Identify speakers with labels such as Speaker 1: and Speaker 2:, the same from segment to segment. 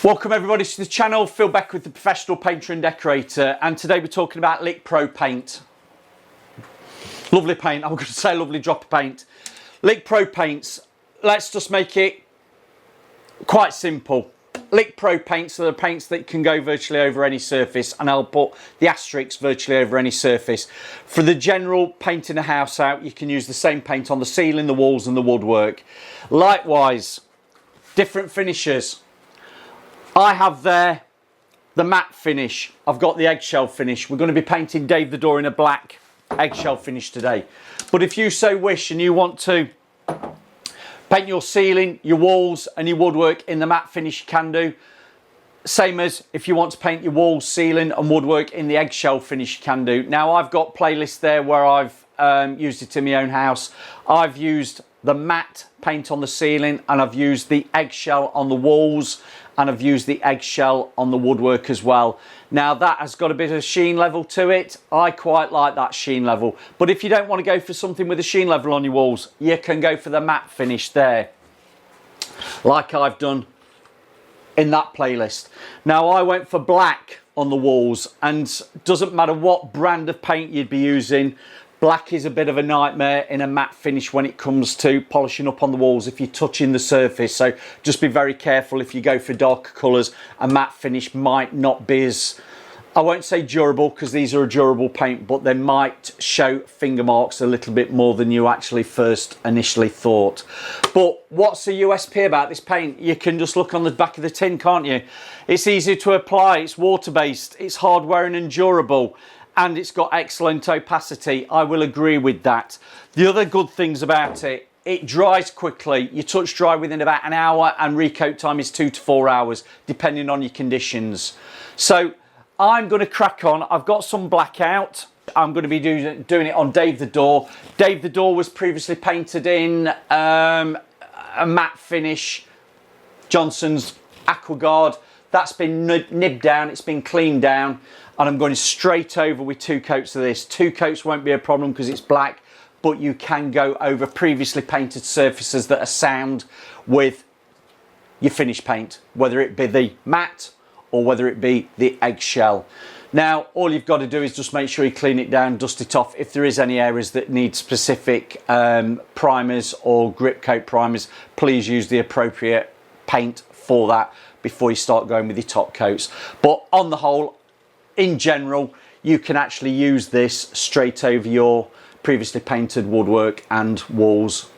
Speaker 1: Welcome everybody to the channel. Phil back with the Professional Painter and Decorator, and today we're talking about LickPro paint. Lovely paint, I'm going to say lovely drop of paint. LickPro paints, let's just make it quite simple. LickPro paints are the paints that can go virtually over any surface, and I'll put the asterisk virtually over any surface. For the general painting a house out, you can use the same paint on the ceiling, the walls and the woodwork. Likewise, different finishes. I have there the matte finish. I've got the eggshell finish. We're going to be painting Dave the door in a black eggshell finish today. But if you so wish and you want to paint your ceiling, your walls and your woodwork in the matte finish, you can do. Same as if you want to paint your walls, ceiling and woodwork in the eggshell finish, you can do. Now I've got playlists there where I've used it in my own house. I've used the matte paint on the ceiling, and I've used the eggshell on the walls, and I've used the eggshell on the woodwork as well. Now that has got a bit of sheen level to it. I quite like that sheen level. But if you don't want to go for something with a sheen level on your walls, you can go for the matte finish there, like I've done in that playlist. Now I went for black on the walls, and doesn't matter what brand of paint you'd be using, black is a bit of a nightmare in a matte finish when it comes to polishing up on the walls if you're touching the surface. So just be very careful if you go for darker colours. A matte finish might not be as, I won't say durable because these are a durable paint, but they might show finger marks a little bit more than you actually first initially thought. But what's the USP about this paint? You can just look on the back of the tin, can't you? It's easy to apply, it's water based, it's hard wearing and durable, and it's got excellent opacity. I will agree with that. The other good things about it, it dries quickly. You touch dry within about an hour, and recoat time is 2 to 4 hours, depending on your conditions. So I'm going to crack on. I've got some black out. I'm going to be doing it on Dave the door. Dave the door was previously painted in a matte finish, Johnson's Aquaguard. That's been nibbed down, it's been cleaned down, and I'm going straight over with 2 coats of this. 2 coats won't be a problem because it's black, but you can go over previously painted surfaces that are sound with your finish paint, whether it be the matte or whether it be the eggshell. Now all you've got to do is just make sure you clean it down, dust it off. If there is any areas that need specific primers or grip coat primers, please use the appropriate paint for that before you start going with your top coats. But on the whole, in general, you can actually use this straight over your previously painted woodwork and walls,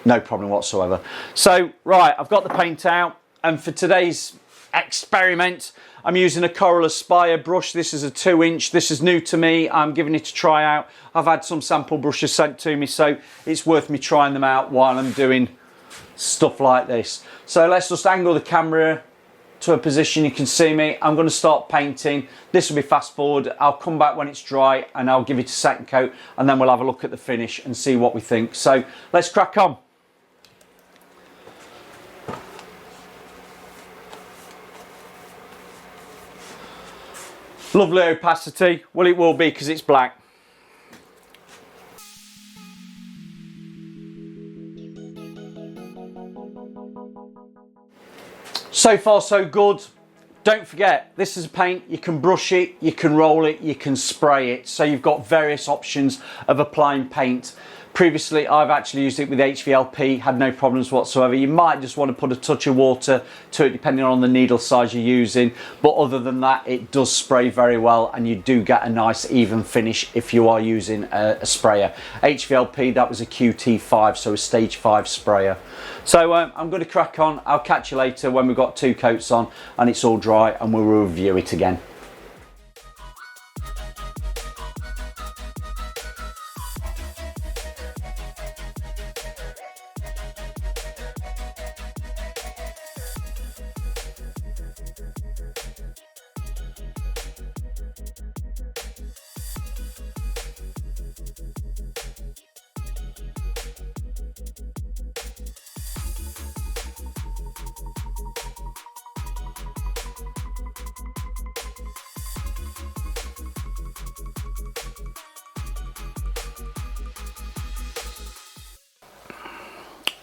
Speaker 1: no problem whatsoever. So right, I've got the paint out, and for today's experiment I'm using a Coral Aspire brush. This is a 2-inch. This is new to me. I'm giving it a try out. I've had some sample brushes sent to me, so it's worth me trying them out while I'm doing stuff like this. So let's just angle the camera to a position you can see me. I'm going to start painting. This will be fast forward. I'll come back when it's dry and I'll give it a second coat, and then we'll have a look at the finish and see what we think. So let's crack on. Lovely opacity. Well, it will be because it's black. So far so good. Don't forget, this is a paint, you can brush it, you can roll it, you can spray it. So you've got various options of applying paint. Previously I've actually used it with HVLP, had no problems whatsoever. You might just want to put a touch of water to it depending on the needle size you're using, but other than that it does spray very well, and you do get a nice even finish if you are using a sprayer. HVLP, that was a QT5, so a stage 5 sprayer. So I'm going to crack on. I'll catch you later when we've got 2 coats on and it's all dry, and we'll review it again.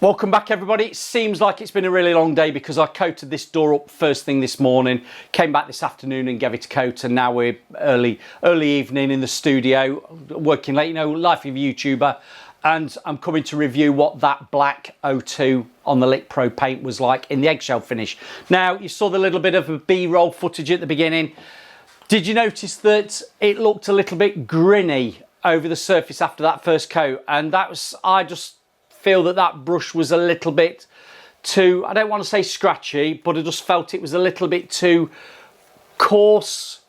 Speaker 1: Welcome back everybody. It seems like it's been a really long day because I coated this door up first thing this morning, came back this afternoon and gave it a coat, and now we're early evening in the studio, working late, you know, life of a YouTuber, and I'm coming to review what that black O2 on the LickPro paint was like in the eggshell finish. Now, you saw the little bit of a B-roll footage at the beginning. Did you notice that it looked a little bit grinny over the surface after that first coat? And that was, I just feel that brush was a little bit too, I don't want to say scratchy, but I just felt it was a little bit too coarse,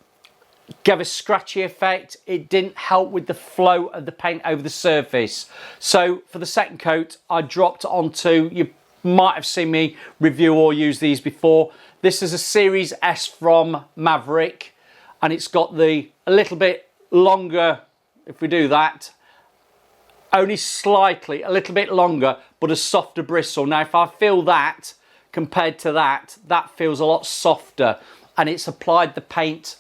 Speaker 1: gave a scratchy effect. It didn't help with the flow of the paint over the surface. So for the second coat, I dropped onto, you might have seen me review or use these before. This is a Series S from Maverick, and it's got a little bit longer, if we do that, only slightly, a little bit longer, but a softer bristle. Now, if I feel that, compared to that feels a lot softer, and it's applied the paint,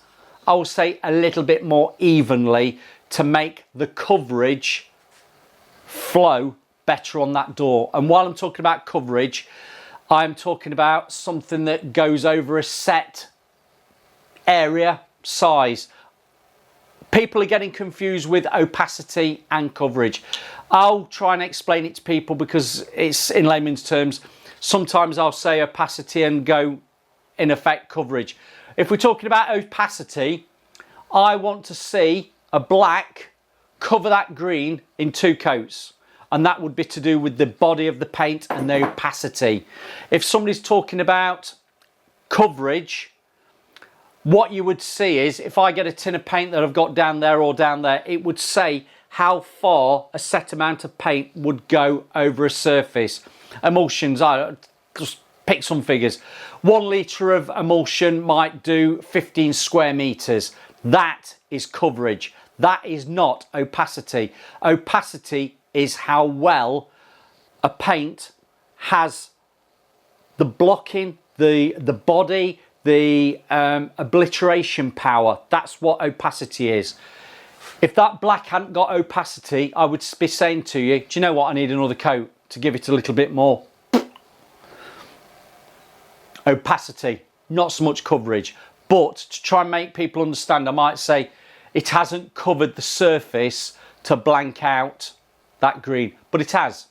Speaker 1: I will say, a little bit more evenly to make the coverage flow better on that door. And while I'm talking about coverage, I'm talking about something that goes over a set area size. People are getting confused with opacity and coverage. I'll try and explain it to people because it's in layman's terms. Sometimes I'll say opacity and go, in effect, coverage. If we're talking about opacity, I want to see a black cover that green in 2 coats. And that would be to do with the body of the paint and the opacity. If somebody's talking about coverage, what you would see is, if I get a tin of paint that I've got down there or down there, it would say how far a set amount of paint would go over a surface. Emulsions, I just pick some figures. 1 litre of emulsion might do 15 square metres. That is coverage. That is not opacity. Opacity is how well a paint has the blocking, the body, the obliteration power. That's what opacity is. If that black hadn't got opacity, I would be saying to you, do you know what, I need another coat to give it a little bit more opacity, not so much coverage. But to try and make people understand, I might say it hasn't covered the surface to blank out that green, but it has.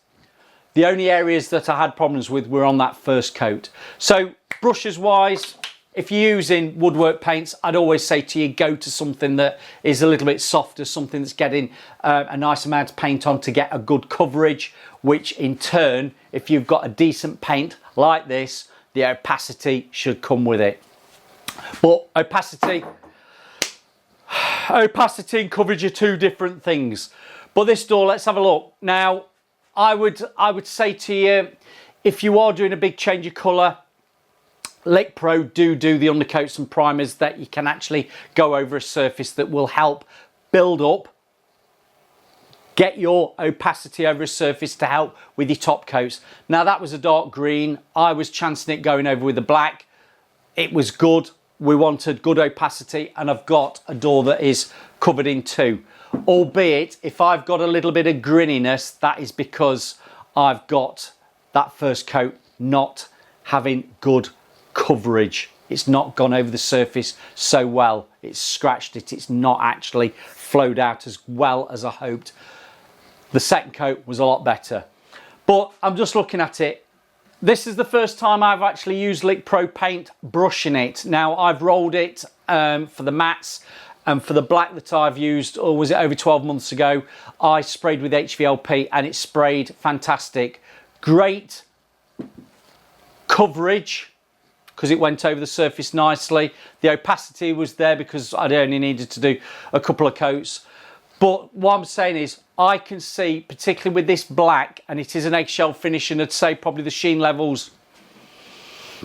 Speaker 1: The only areas that I had problems with were on that first coat. So brushes wise, if you're using woodwork paints, I'd always say to you, go to something that is a little bit softer, something that's getting a nice amount of paint on to get a good coverage, which in turn, if you've got a decent paint like this, the opacity should come with it. But opacity and coverage are 2 different things. But this door, let's have a look. Now, I would say to you, if you are doing a big change of colour, LickPro do the undercoats and primers that you can actually go over a surface that will help build up, get your opacity over a surface to help with your top coats. Now, that was a dark green. I was chancing it going over with a black. It was good. We wanted good opacity, and I've got a door that is covered in 2. Albeit, if I've got a little bit of grinniness, that is because I've got that first coat not having good coverage. It's not gone over the surface so well. It's scratched it. It's not actually flowed out as well as I hoped. The second coat was a lot better. But I'm just looking at it. This is the first time I've actually used LickPro paint brushing it. Now, I've rolled it for the mattes, and for the black that I've used, or was it over 12 months ago, I sprayed with HVLP and it sprayed fantastic. Great coverage, because it went over the surface nicely. The opacity was there because I'd only needed to do a couple of coats. But what I'm saying is, I can see, particularly with this black, and it is an eggshell finish, and I'd say probably the sheen levels,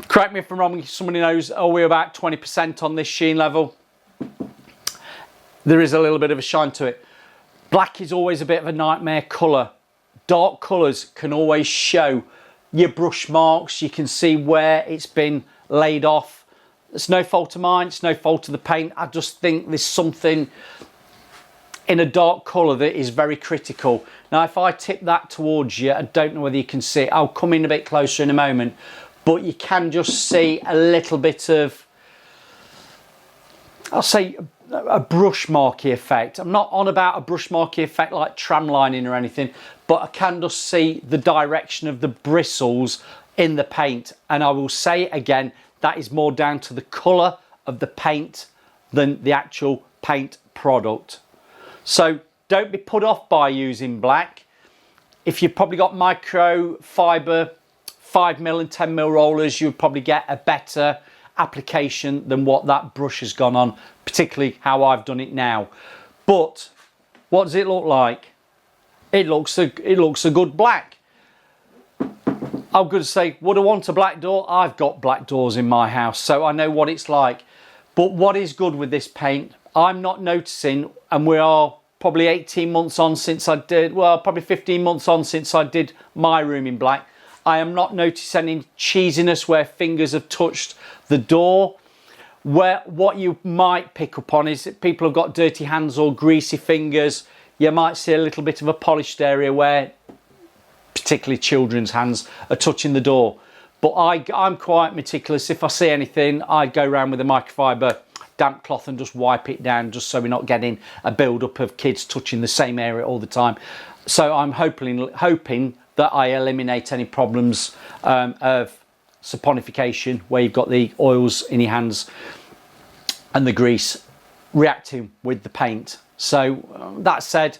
Speaker 1: correct me if I'm wrong, if somebody knows, are we about 20% on this sheen level? There is a little bit of a shine to it. Black is always a bit of a nightmare colour. Dark colours can always show your brush marks. You can see where it's been laid off. It's no fault of mine, it's no fault of the paint. I just think there's something in a dark colour that is very critical. Now if I tip that towards you, I don't know whether you can see it. I'll come in a bit closer in a moment, but you can just see a little bit of, I'll say, a brush marky effect. I'm not on about a brush marky effect like tram lining or anything, but I can just see the direction of the bristles in the paint. And I will say again, that is more down to the colour of the paint than the actual paint product. So don't be put off by using black. If you've probably got microfiber 5mm and 10mm rollers, you'll probably get a better application than what that brush has gone on, particularly how I've done it now. But what does it look like? It looks a good black. I'm going to say, would I want a black door? I've got black doors in my house, so I know what it's like. But what is good with this paint, I'm not noticing, and we are probably 18 months on since I did, well, probably 15 months on since I did my room in black. I am not noticing any cheesiness where fingers have touched the door. Where what you might pick up on is that people have got dirty hands or greasy fingers. You might see a little bit of a polished area where particularly children's hands are touching the door. But I'm quite meticulous. If I see anything, I go around with a microfiber damp cloth and just wipe it down, just so we're not getting a build-up of kids touching the same area all the time. So I'm hoping that I eliminate any problems of saponification, where you've got the oils in your hands and the grease reacting with the paint. So that said,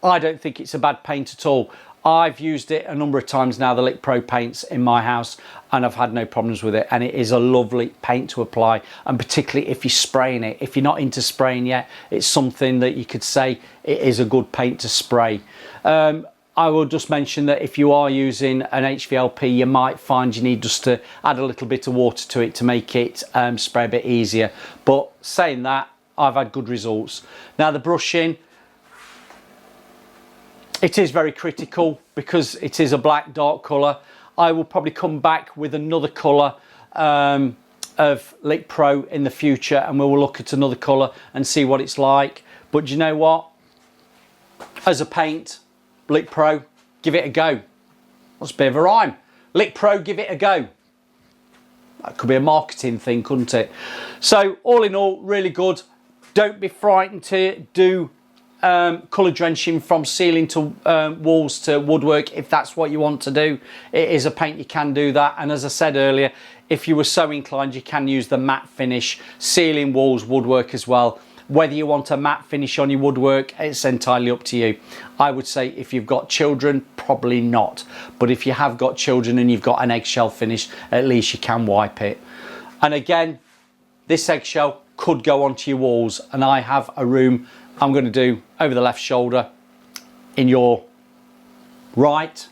Speaker 1: I don't think it's a bad paint at all. I've used it a number of times now, the LickPro paints in my house, and I've had no problems with it, and it is a lovely paint to apply, and particularly if you're spraying it. If you're not into spraying yet, it's something that you could say it is a good paint to spray. I will just mention that if you are using an HVLP, you might find you need just to add a little bit of water to it to make it spray a bit easier. But saying that, I've had good results. Now the brushing, it is very critical because it is a black dark colour. I will probably come back with another colour of LickPro in the future, and we will look at another colour and see what it's like. But you know what? As a paint, LickPro, give it a go. That's a bit of a rhyme. LickPro, give it a go. That could be a marketing thing, couldn't it? So all in all, really good. Don't be frightened to do colour drenching from ceiling to walls to woodwork if that's what you want to do. It is a paint, you can do that. And as I said earlier, if you were so inclined, you can use the matte finish, ceiling, walls, woodwork as well. Whether you want a matte finish on your woodwork, it's entirely up to you. I would say if you've got children, probably not. But if you have got children and you've got an eggshell finish, at least you can wipe it. And again, this eggshell could go onto your walls. And I have a room I'm going to do over the left shoulder in your right.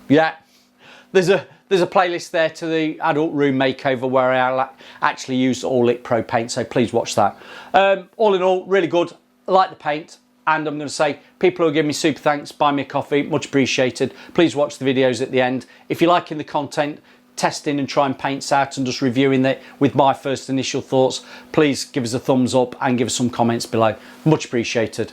Speaker 1: Yeah, there's a playlist there to the adult room makeover where I actually used all LickPro paint, so please watch that. All in all, really good. I like the paint, and I'm going to say, people who give me super thanks, buy me a coffee, much appreciated. Please watch the videos at the end. If you're liking the content, testing and trying paints out and just reviewing it with my first initial thoughts, please give us a thumbs up and give us some comments below. Much appreciated.